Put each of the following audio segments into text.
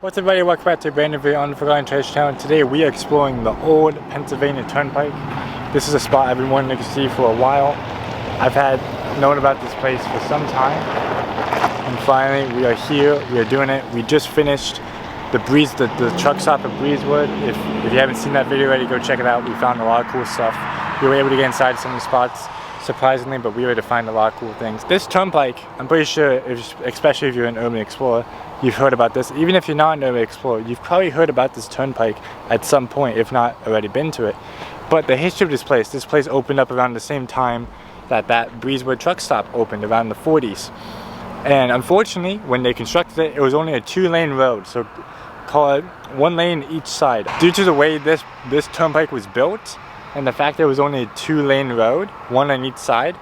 What's up everybody, welcome back to a brand new video on the Forgotten Treasure channel. Today we are exploring the old Pennsylvania Turnpike. This is a spot I've been wanting to see for a while. I've had known about this place for some time. And finally we are here, we are doing it. We just finished the truck stop at Breezewood. If you haven't seen that video already, go check it out. We found a lot of cool stuff. We were able to get inside some of the spots, surprisingly, but we were able to find a lot of cool things. This turnpike, I'm pretty sure, especially if you're an urban explorer, you've heard about this. Even if you're not an urban explorer, you've probably heard about this turnpike at some point, if not already been to it. But the history of this place opened up around the same time that Breezewood truck stop opened, around the 40s. And unfortunately, when they constructed it, it was only a 2-lane road, so call it 1 lane each side. Due to the way this turnpike was built, and the fact that it was only a 2-lane road, 1 on each side,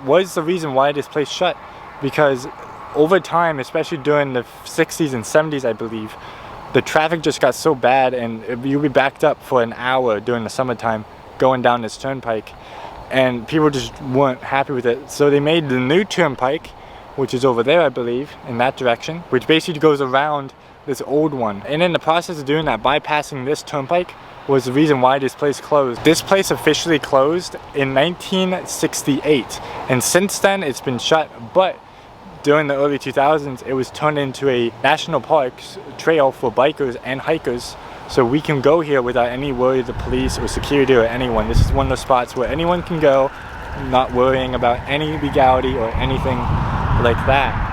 was the reason why this place shut. Because over time, especially during the 60s and 70s, I believe, the traffic just got so bad and you'd be backed up for an hour during the summertime going down this turnpike, and people just weren't happy with it. So they made the new turnpike, which is over there, I believe, in that direction, which basically goes around this old one. And in the process of doing that, bypassing this turnpike was the reason why this place closed. This place officially closed in 1968, and since then it's been shut. But during the early 2000s, it was turned into a national park trail for bikers and hikers, so we can go here without any worry of the police or security or anyone. This is one of those spots where anyone can go, not worrying about any legality or anything like that.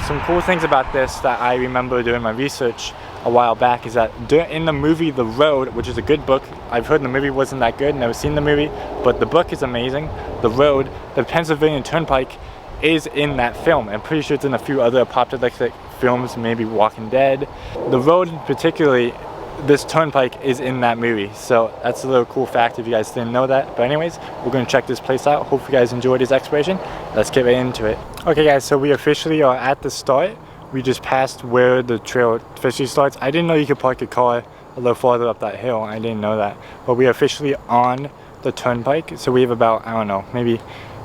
Some cool things about this that I remember doing my research a while back is that in the movie The Road, which is a good book, I've heard the movie wasn't that good, never seen the movie, but the book is amazing. The Road, the Pennsylvania Turnpike, is in that film. I'm pretty sure it's in a few other apocalyptic films, maybe Walking Dead. The Road particularly, this turnpike is in that movie, so that's a little cool fact if you guys didn't know that. But anyways, we're going to check this place out. Hope you guys enjoyed this exploration. Let's get right into it. Okay guys, so we officially are at the start. We just passed where the trail officially starts. I didn't know you could park a car a little farther up that hill. I didn't know that. But we are officially on the turnpike, so we have about, I don't know, maybe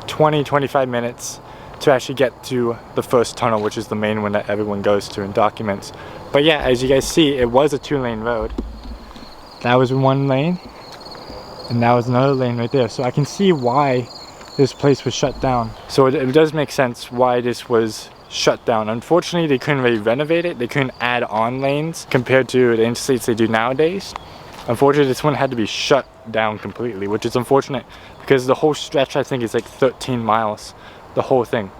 20-25 minutes to actually get to the first tunnel, which is the main one that everyone goes to and documents. But yeah, as you guys see, it was a 2-lane road. That was 1 lane, and that was another lane right there. So I can see why this place was shut down. So it does make sense why this was shut down. Unfortunately, they couldn't really renovate it. They couldn't add on lanes compared to the interstates they do nowadays. Unfortunately, this one had to be shut down completely, which is unfortunate because the whole stretch, I think, is like 13 miles, the whole thing.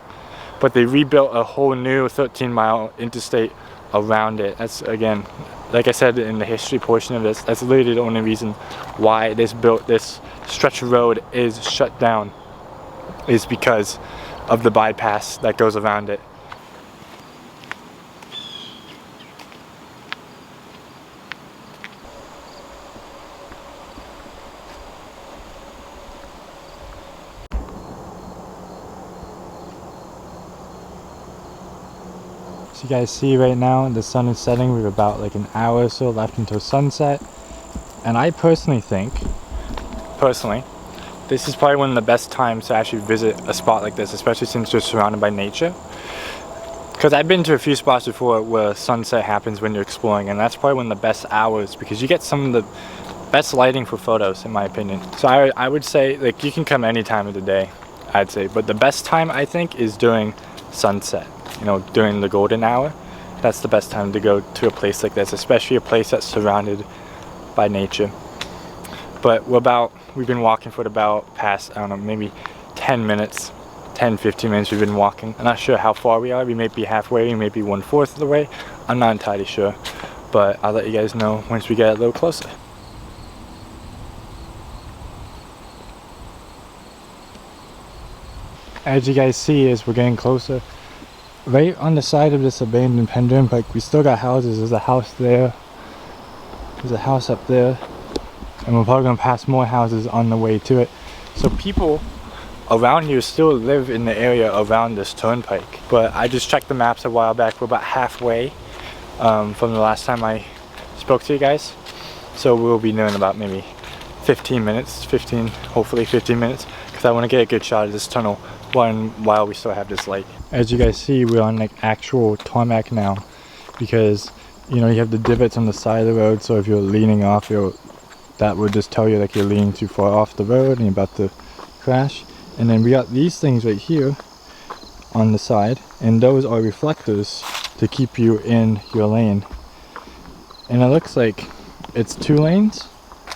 But they rebuilt a whole new 13-mile interstate around it. That's, again, like I said in the history portion of this, that's literally the only reason why this stretch of road is shut down, is because of the bypass that goes around it. So you guys see right now the sun is setting. We have about like an hour or so left until sunset, and I personally think, this is probably one of the best times to actually visit a spot like this, especially since you're surrounded by nature. Because I've been to a few spots before where sunset happens when you're exploring, and that's probably one of the best hours because you get some of the best lighting for photos, in my opinion. So I would say, like, you can come any time of the day, I'd say, but the best time I think is during sunset. You know, during the golden hour, that's the best time to go to a place like this, especially a place that's surrounded by nature. But we've been walking for about past, I don't know, maybe 10 minutes, 10-15 minutes we've been walking. I'm not sure how far we are. We may be halfway, we may be 1/4 of the way. I'm not entirely sure, but I'll let you guys know once we get a little closer. As you guys see, as we're getting closer, right on the side of this abandoned Penn Turnpike, we still got houses. There's a house there, there's a house up there, and we're probably gonna pass more houses on the way to it. So people around here still live in the area around this turnpike. But I just checked the maps a while back. We're about halfway from the last time I spoke to you guys. So we'll be doing about maybe 15 minutes, hopefully 15 minutes, because I want to get a good shot of this tunnel while we still have this light. As you guys see, we're on like actual tarmac now, because you know, you have the divots on the side of the road, so if you're leaning off, that would just tell you like you're leaning too far off the road and you're about to crash. And then we got these things right here on the side, and those are reflectors to keep you in your lane. And it looks like it's 2 lanes,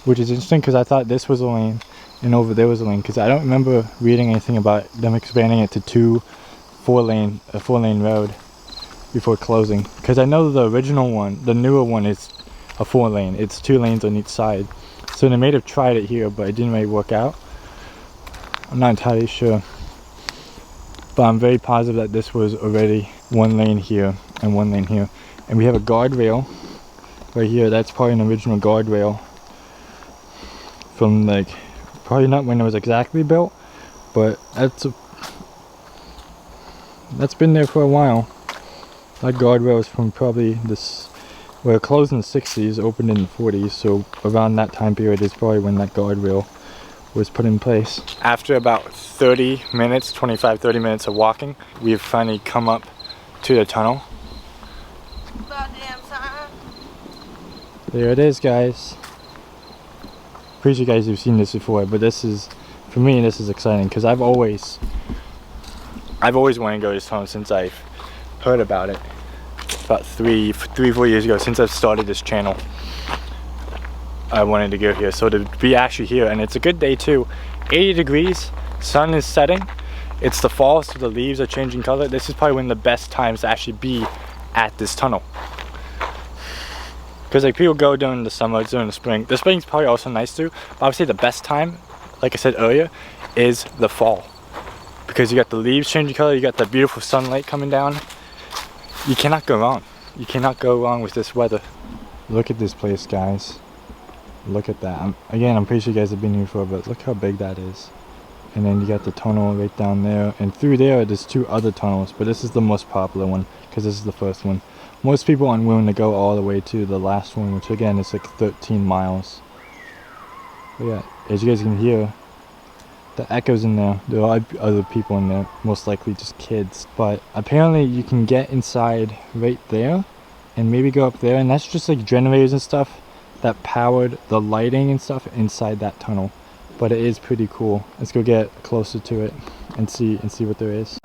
which is interesting because I thought this was a lane and over there was a lane, because I don't remember reading anything about them expanding it to a 4-lane road before closing. Because I know the original one, the newer one, is a 4-lane. It's 2 lanes on each side. So they may have tried it here, but it didn't really work out. I'm not entirely sure. But I'm very positive that this was already 1 lane here and 1 lane here. And we have a guardrail right here. That's probably an original guardrail from like, probably not when it was exactly built, but that's been there for a while. That guardrail is from probably this, well, it closed in the 60s, opened in the 40s, so around that time period is probably when that guardrail was put in place. After about 30 minutes, 25-30 minutes of walking, we've finally come up to the tunnel. There it is, guys. Pretty sure you guys have seen this before, but this is, for me, this is exciting because I've always wanted to go to this tunnel since I've heard about it. About 3-4 years ago, since I've started this channel, I wanted to go here. So to be actually here, and it's a good day too. 80 degrees, sun is setting. It's the fall, so the leaves are changing color. This is probably one of the best times to actually be at this tunnel. Because like people go during the summer, during the spring. The spring's probably also nice too, but I would say the best time, like I said earlier, is the fall. Because you got the leaves changing color, you got the beautiful sunlight coming down. You cannot go wrong. You cannot go wrong with this weather. Look at this place, guys. Look at that. I'm pretty sure you guys have been here before, but look how big that is. And then you got the tunnel right down there, and through there's 2 other tunnels, but this is the most popular one because this is the first one. Most people aren't willing to go all the way to the last one, which again is like 13 miles. But yeah, as you guys can hear, the echoes in there. There are other people in there, most likely just kids. But apparently you can get inside right there and maybe go up there, and that's just like generators and stuff that powered the lighting and stuff inside that tunnel. But it is pretty cool. Let's go get closer to it and see what there is.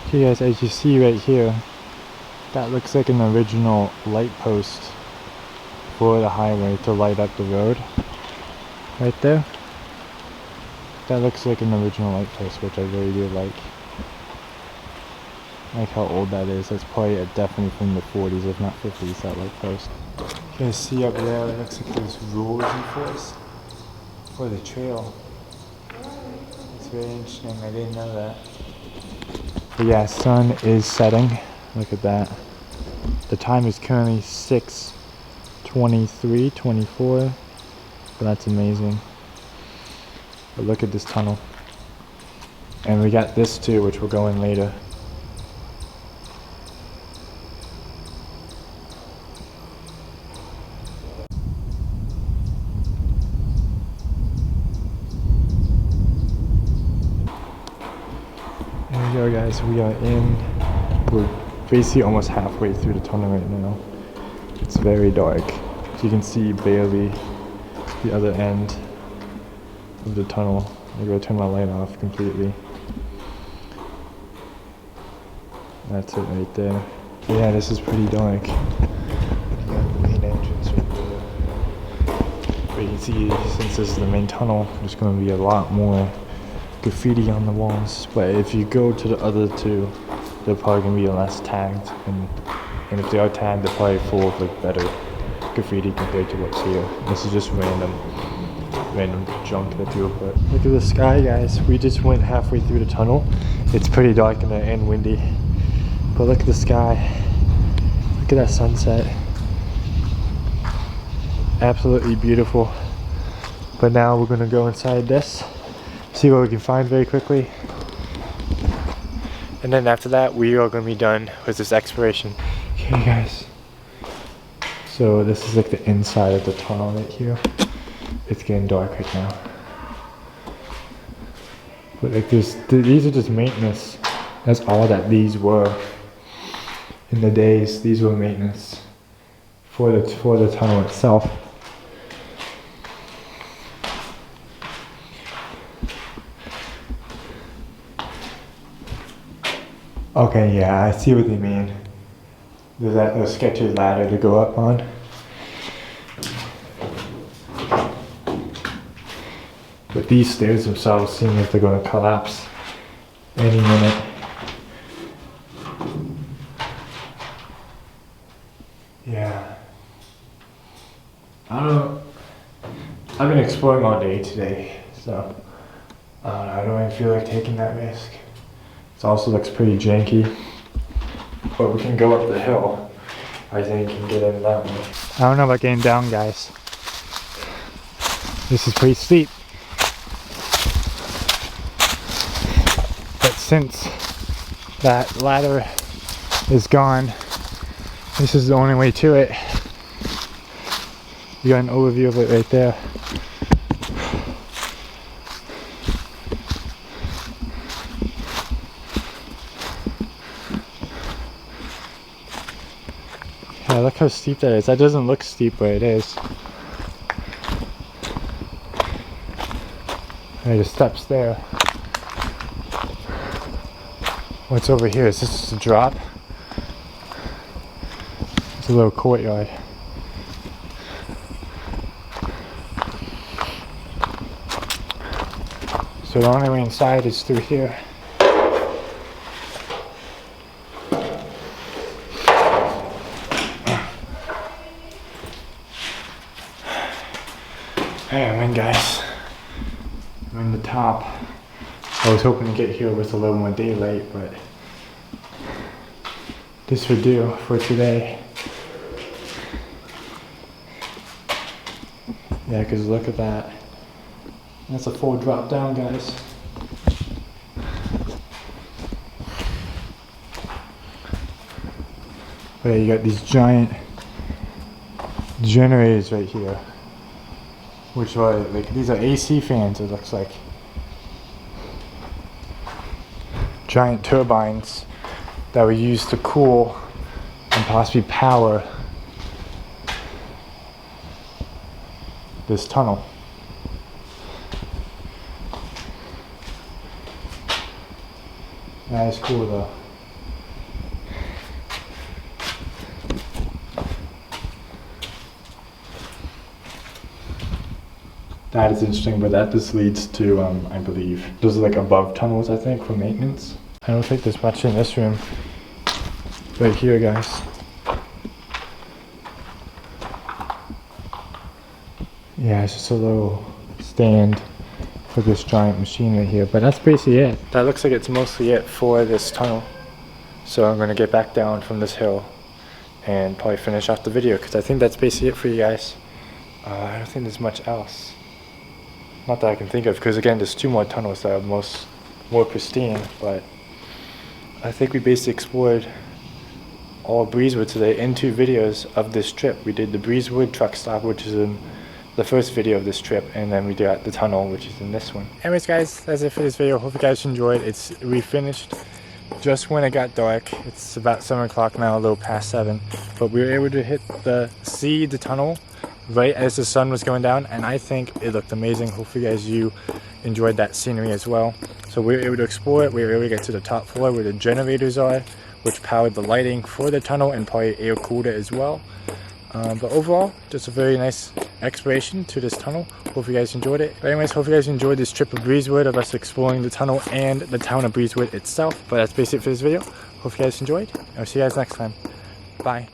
Okay guys, as you see right here, that looks like an original light post for the highway to light up the road. Right there. That looks like an original light post, which I really do like. I like how old that is. That's probably definitely from the 40s, if not 50s, that light post. You can see up there, it looks like there's rules enforced for the trail. It's very interesting, I didn't know that. But yeah, sun is setting. Look at that. The time is currently 6:23, 24. But that's amazing. But look at this tunnel. And we got this too, which we'll go in later. There we go, guys. We are in. We're basically almost halfway through the tunnel right now. It's very dark. You can see barely the other end of the tunnel. I'm gonna turn my light off completely. That's it right there. But yeah, this is pretty dark. You got the main entrance right there. But you can see, since this is the main tunnel, there's gonna be a lot more graffiti on the walls. But if you go to the other two, they're probably gonna be less tagged, and if they are tagged, they're probably full of like better graffiti compared to what's here. This is just random junk that people put. Look at the sky, guys. We just went halfway through the tunnel. It's pretty dark in there and windy, but look at the sky. Look at that sunset. Absolutely beautiful. But now we're gonna go inside this, see what we can find very quickly, and then after that we are gonna be done with this exploration. Okay guys, So this is like the inside of the tunnel right here. It's getting dark right now. But like these are just maintenance. That's all that these were. In the days, these were maintenance for the tunnel itself. Okay, yeah, I see what they mean. There's that little sketchy ladder to go up on. But these stairs themselves seem like they're going to collapse any minute. Yeah. I don't know. I've been exploring all day today, so I don't even feel like taking that risk. It also looks pretty janky, but we can go up the hill. I think and get in that way. I don't know about getting down, guys. This is pretty steep. But since that ladder is gone, this is the only way to it. You got an overview of it right there. Yeah, look how steep that is. That doesn't look steep, but it is. There's steps there. What's over here? Is this just a drop? It's a little courtyard. So the only way inside is through here. Hey, I'm in, guys. I'm in the top. I was hoping to get here with a little more daylight, but this would do for today. Yeah, because look at that. That's a full drop down, guys. But yeah, you got these giant generators right here. Which are, like, these are AC fans, it looks like. Giant turbines that were used to cool and possibly power this tunnel. That is cool though. That is interesting, but that just leads to, I believe, those are like above tunnels, I think, for maintenance. I don't think there's much in this room. Right here, guys. Yeah, it's just a little stand for this giant machine right here, but that's basically it. That looks like it's mostly it for this tunnel. So I'm gonna get back down from this hill and probably finish off the video, because I think that's basically it for you guys. I don't think there's much else. Not that I can think of, because again, there's 2 more tunnels that are more pristine, but I think we basically explored all Breezewood today in 2 videos of this trip. We did the Breezewood truck stop, which is in the first video of this trip, and then we got the tunnel, which is in this one. Anyways, guys, that's it for this video. Hope you guys enjoyed. We finished just when it got dark. It's about 7 o'clock now, a little past 7, but we were able to see the tunnel right as the sun was going down, and I think it looked amazing. Hopefully guys, you enjoyed that scenery as well. So we were able to explore it. We were able to get to the top floor where the generators are, which powered the lighting for the tunnel and probably air cooled it as well. But overall, just a very nice exploration to this tunnel. Hope you guys enjoyed it. But anyways, hope you guys enjoyed this trip of Breezewood, of us exploring the tunnel and the town of Breezewood itself. But that's basically it for this video. Hope you guys enjoyed. I'll see you guys next time. Bye.